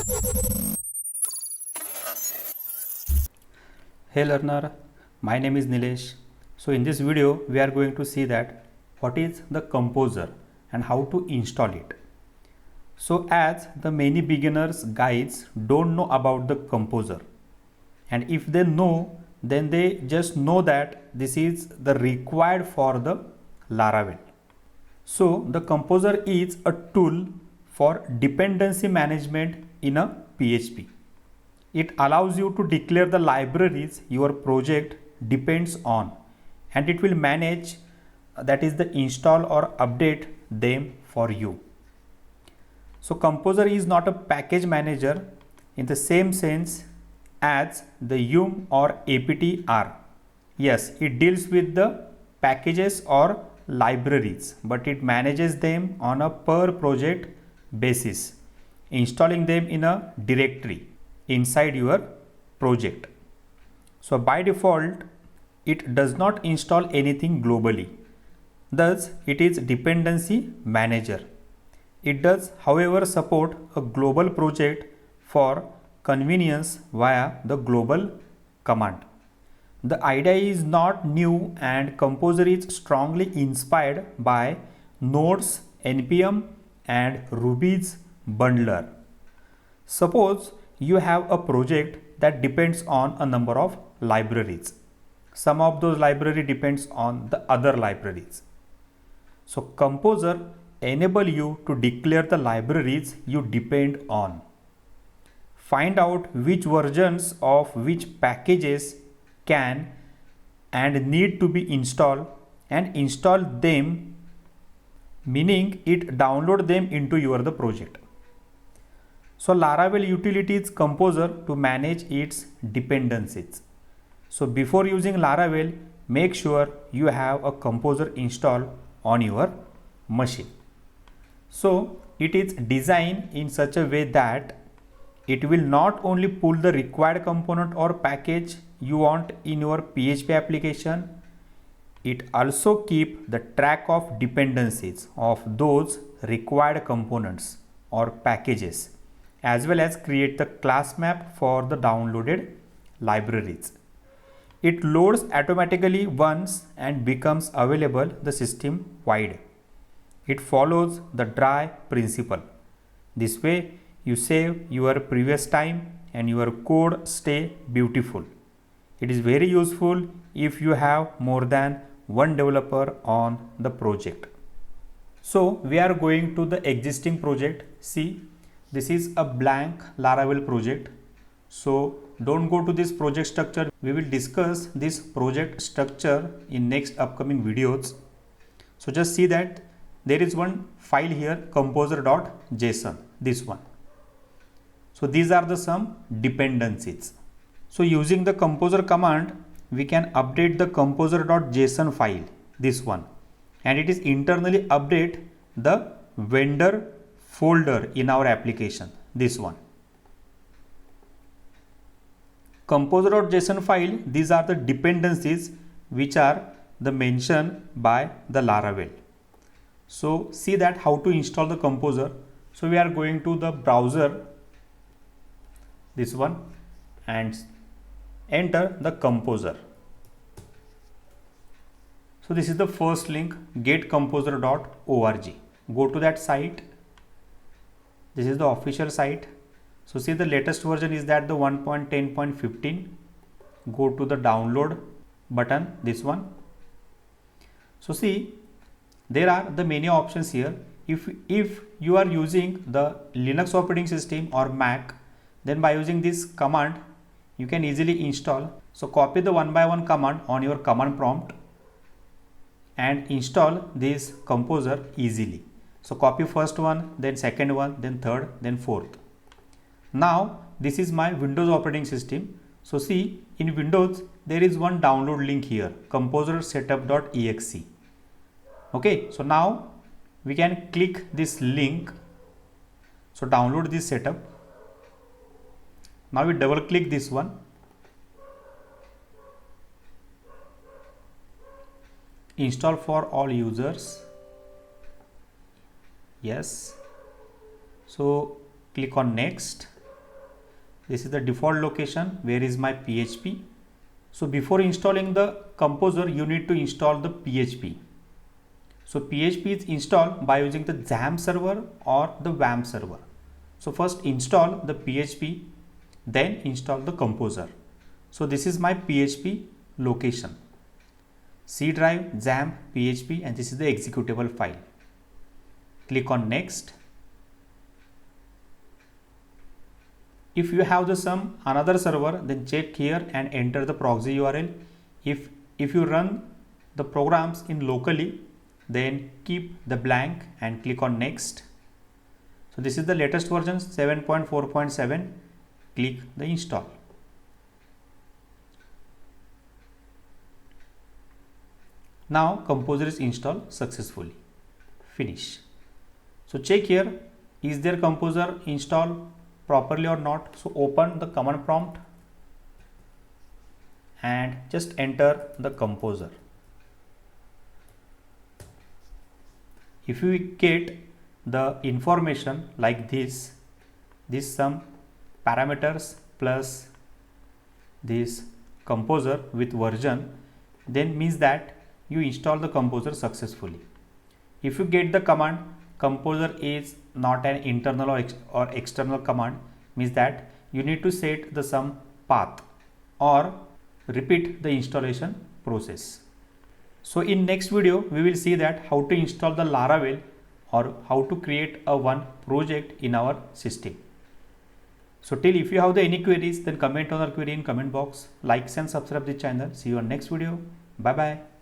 Hey learner, my name is Nilesh. So in this video we are going to see that what is the composer and how to install it. So as the many beginners guys don't know about the composer, and if they know, then they just know that this is the required for the Laravel. So the composer is a tool for dependency management in a PHP. It allows you to declare the libraries your project depends on, and it will manage, that is the install or update them for you. So composer is not a package manager in the same sense as the yum or apt are. Yes, it deals with the packages or libraries, but it manages them on a per project basis, installing them in a directory inside your project. So by default, it does not install anything globally. Thus, it is dependency manager. It does, however, support a global project for convenience via the global command. The idea is not new, and Composer is strongly inspired by Node's NPM and Ruby's bundler. Suppose you have a project that depends on a number of libraries. Some of those library depends on the other libraries. So Composer enable you to declare the libraries you depend on. Find out which versions of which packages can and need to be installed and install them, meaning it download them into your the project. So Laravel utilities Composer to manage its dependencies. So before using Laravel, make sure you have a Composer installed on your machine. So it is designed in such a way that it will not only pull the required component or package you want in your PHP application, it also keep the track of dependencies of those required components or packages, as well as create the class map for the downloaded libraries. It loads automatically once and becomes available the system wide. It follows the dry principle. This way you save your previous time and your code stay beautiful. It is very useful if you have more than one developer on the project. So we are going to the existing project. See, this is a blank Laravel project. So don't go to this project structure. We will discuss this project structure in next upcoming videos. So just see that there is one file here, composer.json, this one. So these are the some dependencies. So using the composer command, we can update the composer.json file, this one, and it is internally update the vendor folder in our application, this one. Composer.json file, these are the dependencies which are the mentioned by the Laravel. So see that how to install the Composer. So we are going to the browser, this one, and enter the Composer. So this is the first link, getcomposer.org. Go to that site. This is the official site. So see, the latest version is that the 1.10.15. Go to the download button, this one. So see, there are the many options here. If you are using the Linux operating system or Mac, then by using this command you can easily install. So copy the one by one command on your command prompt and install this Composer easily. So copy first one, then second one, then third, then fourth. Now this is my Windows operating system. So see, in Windows there is one download link here, composer setup.exe. Okay, so now we can click this link. So download this setup. Now we double click this one. Install for all users. Yes. So click on next. This is the default location. Where is my PHP? So before installing the Composer, you need to install the PHP. So PHP is installed by using the XAMPP server or the WAMP server. So first install the PHP, then install the Composer. So this is my PHP location. C drive, XAMPP, PHP, and this is the executable file. Click on next. If you have some another server, then check here and enter the proxy URL. If you run the programs in locally, then keep the blank and click on next. So this is the latest version 7.4.7. Click the install. Now Composer is installed successfully. Finish. So check here, is there Composer installed properly or not? So open the command prompt and just enter the Composer. If you get the information like this some parameters plus this Composer with version, then means that you install the Composer successfully. If you get the command Composer is not an internal or external command, means that you need to set the some path or repeat the installation process. So in next video we will see that how to install the Laravel or how to create a one project in our system. So till if you have any queries, then comment on our query in comment box. Like and subscribe the channel. See you on next video. Bye bye.